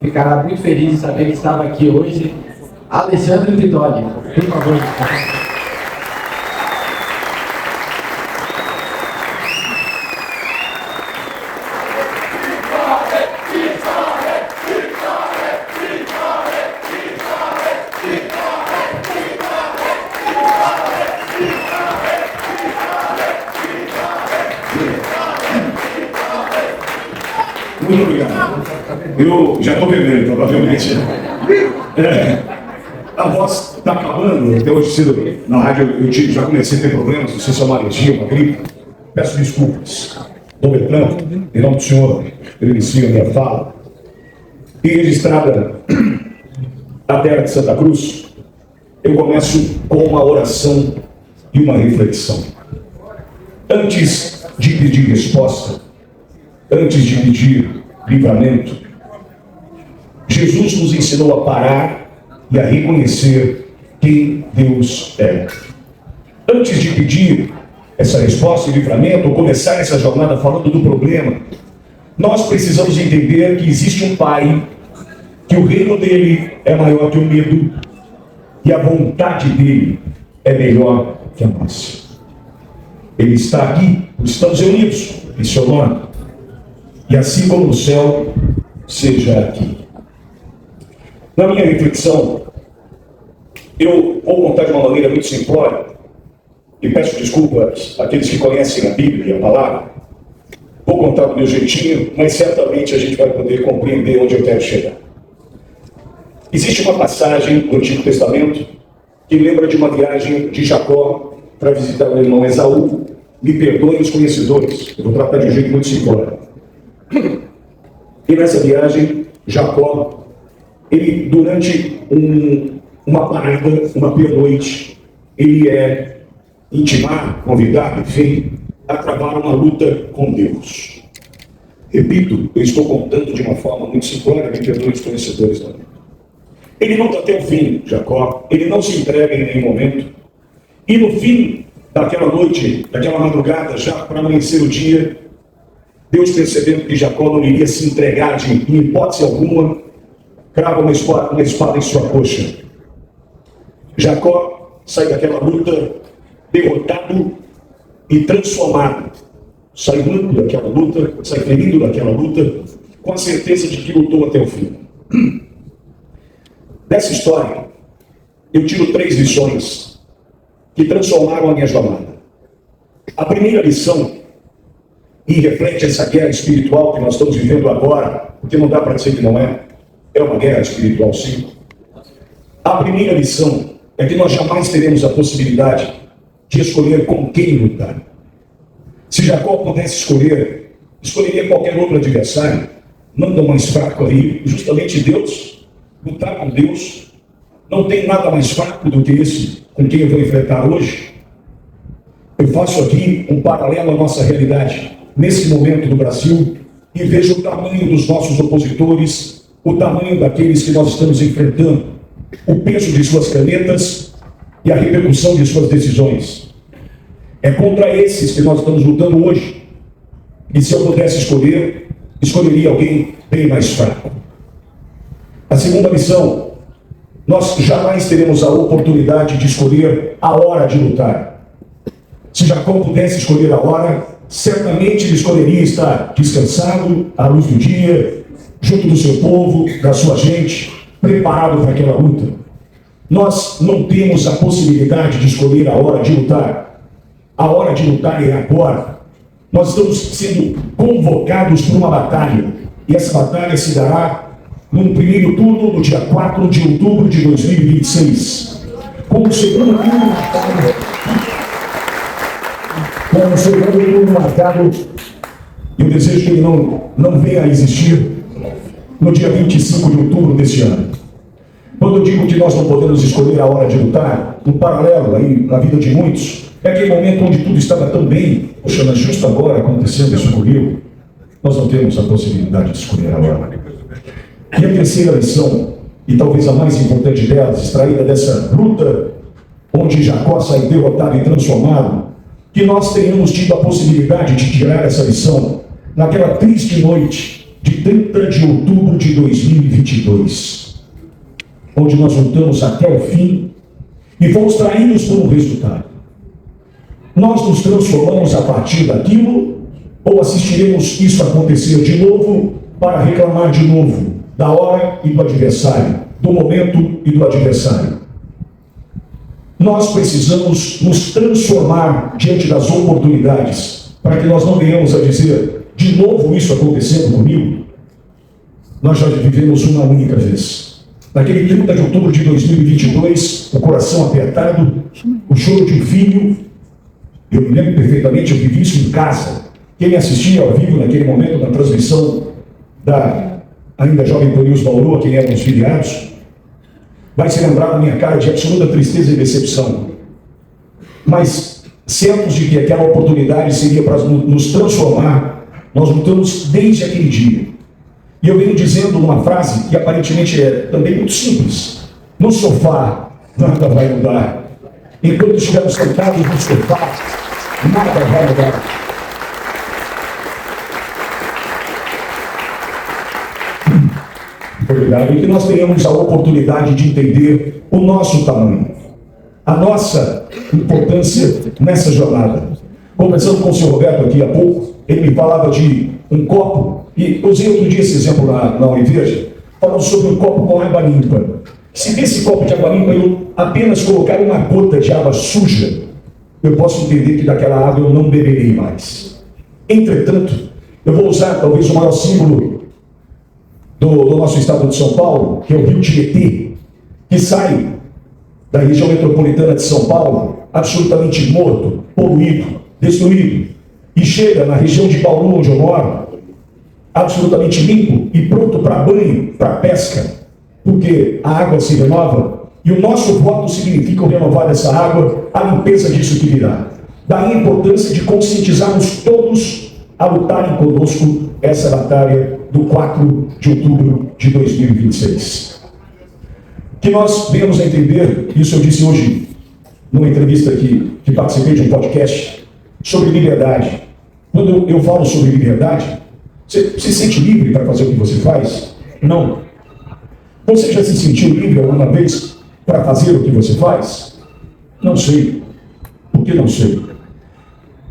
Ficará muito feliz de saber que estava aqui hoje. Alexandre Vidoli, por favor. Muito obrigado. Eu já estou bebendo, provavelmente. A voz está acabando. Até hoje cedo na rádio eu já comecei a ter problemas. Não sei se é uma alergia, uma gripe. Peço desculpas. Dom Bertrand, em nome do Senhor, eu inicio a minha fala. E registrada na terra de Santa Cruz, eu começo com uma oração e uma reflexão. Antes de pedir resposta, antes de pedir livramento, Jesus nos ensinou a parar e a reconhecer quem Deus é. Antes de pedir essa resposta e livramento, ou começar essa jornada falando do problema, nós precisamos entender que existe um Pai, que o reino dele é maior que o medo, e a vontade dele é melhor que a nossa. Ele está aqui, estamos reunidos em seu nome. E assim como no céu, seja aqui. Na minha reflexão, eu vou contar de uma maneira muito simplória, e peço desculpas àqueles que conhecem a Bíblia e a palavra. Vou contar do meu jeitinho, mas certamente a gente vai poder compreender onde eu quero chegar. Existe uma passagem do Antigo Testamento que lembra de uma viagem de Jacó para visitar o irmão Esaú. Me perdoem os conhecedores, eu vou tratar de um jeito muito simplório. E nessa viagem, Jacó, ele durante uma parada, uma pernoite, ele é intimado, convidado, enfim, a travar uma luta com Deus. Repito, eu estou contando de uma forma muito simplória, me perdoem os conhecedores também. Ele luta até o fim, Jacó, ele não se entrega em nenhum momento, e no fim daquela noite, daquela madrugada, já para amanhecer o dia, Deus, percebendo que Jacó não iria se entregar em hipótese alguma, crava uma espada em sua coxa. Jacó sai daquela luta derrotado e transformado. Sai limpo daquela luta, sai ferido daquela luta, com a certeza de que lutou até o fim. Dessa história, eu tiro 3 lições que transformaram a minha jornada. A primeira lição, e reflete essa guerra espiritual que nós estamos vivendo agora, porque não dá para dizer que não é uma guerra espiritual, sim. A primeira lição é que nós jamais teremos a possibilidade de escolher com quem lutar. Se Jacó pudesse escolher, escolheria qualquer outro adversário, manda mais fraco aí, justamente Deus, lutar com Deus, não tem nada mais fraco do que esse com quem eu vou enfrentar hoje. Eu faço aqui um paralelo à nossa realidade. Nesse momento do Brasil, e vejo o tamanho dos nossos opositores, o tamanho daqueles que nós estamos enfrentando, o peso de suas canetas e a repercussão de suas decisões. É contra esses que nós estamos lutando hoje. E se eu pudesse escolher, escolheria alguém bem mais fraco. A segunda lição, nós jamais teremos a oportunidade de escolher a hora de lutar. Se Jacó pudesse escolher a hora, certamente ele escolheria estar descansado, à luz do dia, junto do seu povo, da sua gente, preparado para aquela luta. Nós não temos a possibilidade de escolher a hora de lutar. A hora de lutar é agora. Nós estamos sendo convocados para uma batalha, e essa batalha se dará num primeiro turno, no dia 4 de outubro de 2026. Como segundo turno marcado, eu desejo que ele não venha a existir no dia 25 de outubro deste ano. Quando eu digo que nós não podemos escolher a hora de lutar, um paralelo aí na vida de muitos, é aquele momento onde tudo estava tão bem, poxa, mas justo agora acontecendo isso comigo, nós não temos a possibilidade de escolher a hora. E a terceira lição, e talvez a mais importante delas, extraída dessa luta, onde Jacó sai derrotado e transformado, que nós tenhamos tido a possibilidade de tirar essa lição naquela triste noite de 30 de outubro de 2022, onde nós lutamos até o fim e fomos traídos por um resultado. Nós nos transformamos a partir daquilo ou assistiremos isso acontecer de novo para reclamar de novo da hora e do adversário, do momento e do adversário? Nós precisamos nos transformar diante das oportunidades para que nós não venhamos a dizer de novo isso acontecendo comigo. Nós já vivemos uma única vez. Naquele 30 de outubro de 2022, o coração apertado, o choro de um filho. Eu me lembro perfeitamente, eu vivi isso em casa. Quem assistia ao vivo naquele momento da transmissão da ainda jovem News Bauru, a quem eram os filiados, vai se lembrar da minha cara de absoluta tristeza e decepção. Mas certos de que aquela oportunidade seria para nos transformar, nós lutamos desde aquele dia. E eu venho dizendo uma frase que aparentemente é também muito simples: no sofá nada vai mudar. Enquanto estivermos sentados no sofá, nada vai mudar. Obrigado. E que nós tenhamos a oportunidade de entender o nosso tamanho, a nossa importância nessa jornada. Conversando com o senhor Roberto aqui há pouco, ele me falava de um copo, e eu usei outro dia esse exemplo na Univeja, falando sobre um copo com água limpa. Se desse copo de água limpa eu apenas colocar uma gota de água suja, eu posso entender que daquela água eu não beberei mais. Entretanto, eu vou usar talvez o maior símbolo do nosso estado de São Paulo, que é o Rio Tietê, que sai da região metropolitana de São Paulo absolutamente morto, poluído, destruído, e chega na região de Bauru, onde eu moro, absolutamente limpo e pronto para banho, para pesca, porque a água se renova e o nosso voto significa o renovar dessa água, a limpeza disso que virá. Daí a importância de conscientizarmos todos a lutarem conosco essa batalha do 4 de outubro de 2026. Que nós venhamos a entender, isso eu disse hoje numa entrevista que participei de um podcast, sobre liberdade. Quando eu falo sobre liberdade, você se sente livre para fazer o que você faz? Não. Você já se sentiu livre alguma vez para fazer o que você faz? Não sei. Por que não sei?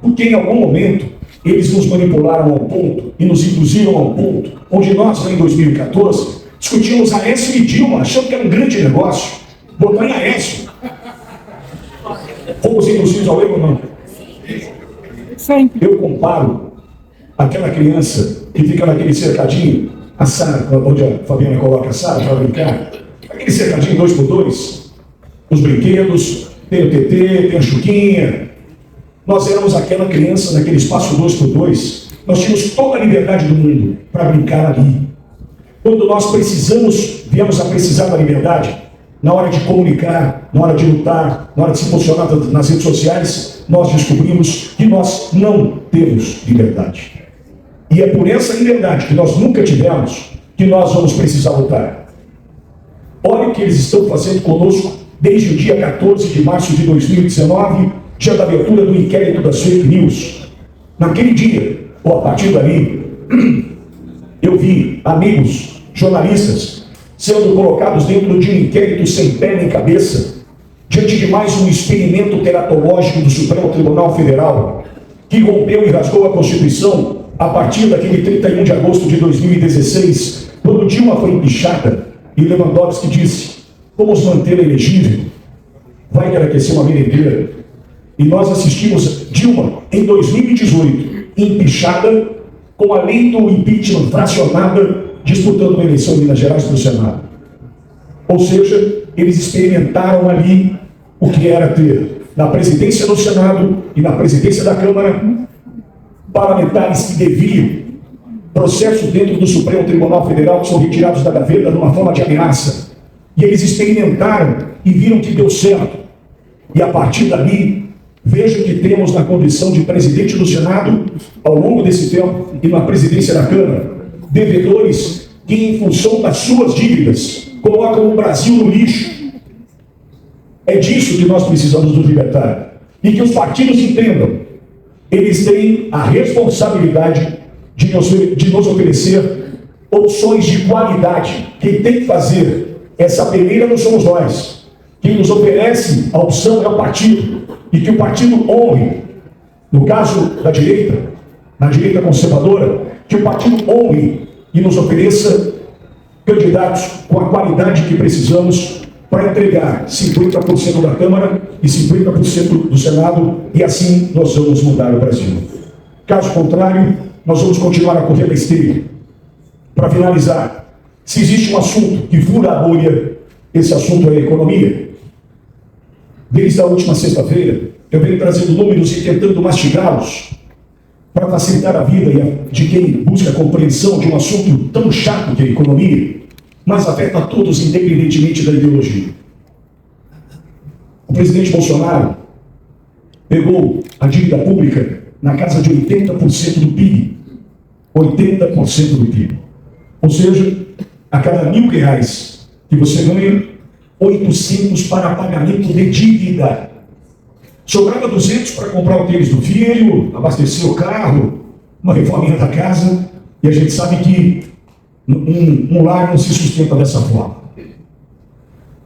Porque em algum momento eles nos manipularam ao ponto e nos induziram ao ponto onde nós, em 2014, discutimos Aécio e Dilma, achando que era um grande negócio. Botar em Aécio. Fomos induzidos ao erro ou não? Eu comparo aquela criança que fica naquele cercadinho, a Sara, onde a Fabiana coloca a Sara para brincar, aquele cercadinho 2x2, os brinquedos, tem o TT, tem a Chuquinha. Nós éramos aquela criança naquele espaço 2x2, nós tínhamos toda a liberdade do mundo para brincar ali. Quando nós viemos a precisar da liberdade, na hora de comunicar, na hora de lutar, na hora de se posicionar nas redes sociais, nós descobrimos que nós não temos liberdade. E é por essa liberdade que nós nunca tivemos que nós vamos precisar lutar. Olha o que eles estão fazendo conosco desde o dia 14 de março de 2019, dia da abertura do inquérito das fake news. Naquele dia, ou a partir dali, eu vi amigos, jornalistas, sendo colocados dentro de um inquérito sem pé nem cabeça, diante de mais um experimento teratológico do Supremo Tribunal Federal, que rompeu e rasgou a Constituição a partir daquele 31 de agosto de 2016, quando Dilma foi empichada e Lewandowski disse: vamos manter elegível, vai que ela quer ser uma merendeira. E nós assistimos Dilma, em 2018, empichada, com a lei do impeachment fracionada, disputando uma eleição em Minas Gerais para o Senado. Ou seja, eles experimentaram ali o que era ter na presidência do Senado e na presidência da Câmara parlamentares que deviam processo dentro do Supremo Tribunal Federal que são retirados da gaveta numa forma de ameaça. E eles experimentaram e viram que deu certo. E a partir dali, veja o que temos na condição de presidente do Senado ao longo desse tempo e na presidência da Câmara. Devedores que, em função das suas dívidas, colocam o Brasil no lixo. É disso que nós precisamos nos libertar. E que os partidos entendam. Eles têm a responsabilidade de nos oferecer opções de qualidade. Quem tem que fazer essa peneira não somos nós. Quem nos oferece a opção é o partido. E que o partido honre, no caso da direita, na direita conservadora, que o partido honre e nos ofereça candidatos com a qualidade que precisamos para entregar 50% da Câmara e 50% do Senado, e assim nós vamos mudar o Brasil. Caso contrário, nós vamos continuar a correr na esteira. Para finalizar, se existe um assunto que fura a bolha, esse assunto é a economia. Desde a última sexta-feira, eu venho trazendo números e tentando mastigá-los para facilitar a vida de quem busca a compreensão de um assunto tão chato que é a economia, mas afeta a todos independentemente da ideologia. O presidente Bolsonaro pegou a dívida pública na casa de 80% do PIB. 80% do PIB. Ou seja, a cada R$1.000 que você ganha, 800 para pagamento de dívida. Sobrava 200 para comprar o tênis do filho, abastecer o carro, uma reforminha da casa, e a gente sabe que um lar não se sustenta dessa forma.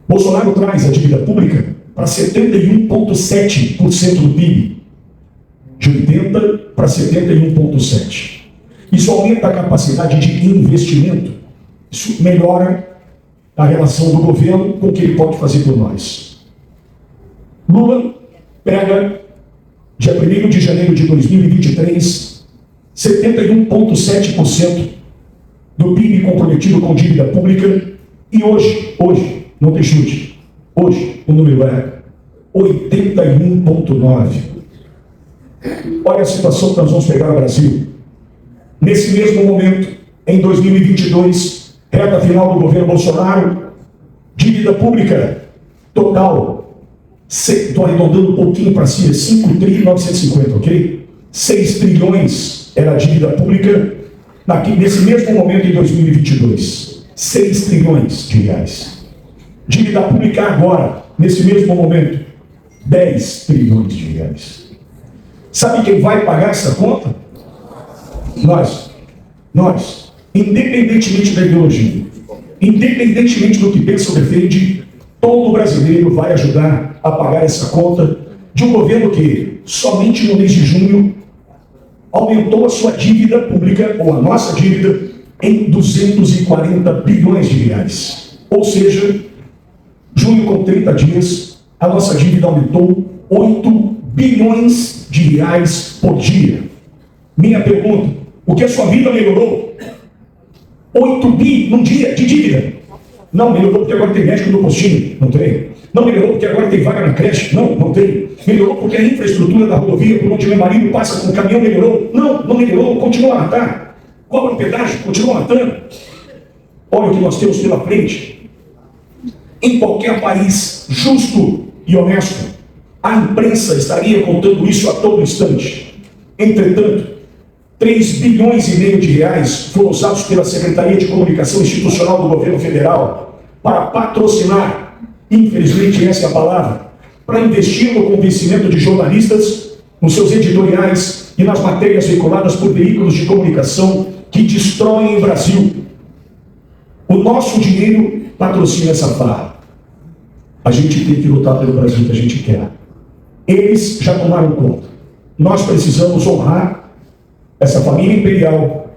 Bolsonaro traz a dívida pública para 71,7% do PIB. De 80 para 71,7%. Isso aumenta a capacidade de investimento. Isso melhora a relação do governo com o que ele pode fazer por nós. Lula pega, dia 1º de janeiro de 2023, 71,7% do PIB comprometido com dívida pública, e hoje, não tem chute, hoje o número é 81,9%. Olha a situação que nós vamos pegar no Brasil. Nesse mesmo momento, em 2022, reta final do governo Bolsonaro, dívida pública total, estou arredondando um pouquinho para cima, 5.950, ok? 6 trilhões era a dívida pública nesse mesmo momento em 2022. 6 trilhões de reais. Dívida pública agora, nesse mesmo momento, 10 trilhões de reais. Sabe quem vai pagar essa conta? Nós, independentemente da ideologia, independentemente do que pensa ou defende, todo brasileiro vai ajudar a pagar essa conta de um governo que, somente no mês de junho, aumentou a sua dívida pública, ou a nossa dívida, em 240 bilhões de reais. Ou seja, junho com 30 dias, a nossa dívida aumentou 8 bilhões de reais por dia. Minha pergunta, o que a sua vida melhorou? 8 bi num dia de dívida. Não melhorou porque agora tem médico no postinho? Não tem. Não melhorou porque agora tem vaga na creche? Não tem. Melhorou porque a infraestrutura da rodovia por onde o meu marido passa com o caminhão melhorou? Não melhorou. Continua a matar. Cobra um pedágio, continua matando. Olha o que nós temos pela frente. Em qualquer país justo e honesto, a imprensa estaria contando isso a todo instante. Entretanto, 3,5 bilhões de reais foram usados pela Secretaria de Comunicação Institucional do Governo Federal para patrocinar, infelizmente essa é a palavra, para investir no convencimento de jornalistas, nos seus editoriais e nas matérias veiculadas por veículos de comunicação que destroem o Brasil. O nosso dinheiro patrocina essa farra. A gente tem que lutar pelo Brasil que a gente quer. Eles já tomaram conta. Nós precisamos honrar essa família imperial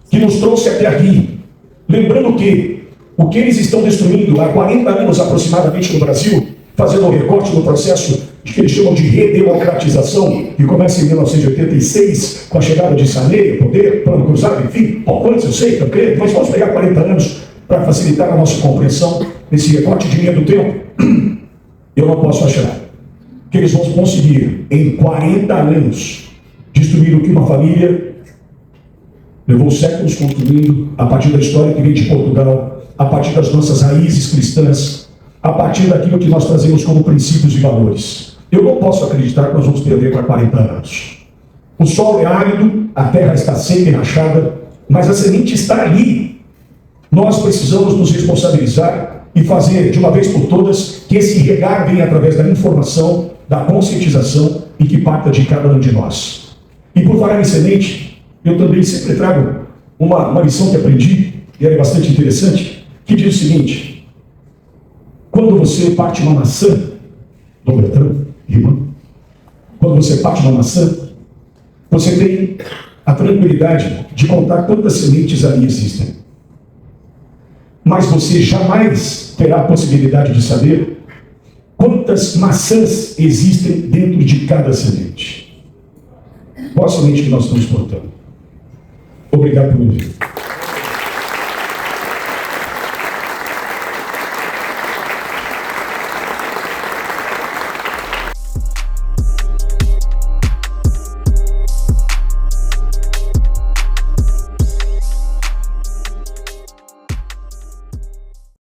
que nos trouxe até aqui. Lembrando que o que eles estão destruindo há 40 anos aproximadamente no Brasil, fazendo um recorte no processo que eles chamam de redemocratização, que começa em 1986, com a chegada de Sarney, poder, plano cruzado, enfim, pouco antes eu sei, mas vamos pegar 40 anos para facilitar a nossa compreensão desse recorte de linha do tempo. Eu não posso achar que eles vão conseguir, em 40 anos, destruir o que uma família levou séculos construindo, a partir da história que vem de Portugal, a partir das nossas raízes cristãs, a partir daquilo que nós trazemos como princípios e valores. Eu não posso acreditar que nós vamos perder para 40 anos. O solo é árido, a terra está seca e rachada, mas a semente está ali. Nós precisamos nos responsabilizar e fazer, de uma vez por todas, que esse regar venha através da informação, da conscientização e que parta de cada um de nós. E por falar em semente, eu também sempre trago uma lição que aprendi. e ela é bastante interessante, que diz o seguinte: quando você parte uma maçã, Dom Bertrand, irmão, quando você parte uma maçã, você tem a tranquilidade de contar quantas sementes ali existem. Mas você jamais terá a possibilidade de saber quantas maçãs existem dentro de cada semente. Qual a semente que nós estamos plantando? Obrigado por me ouvir.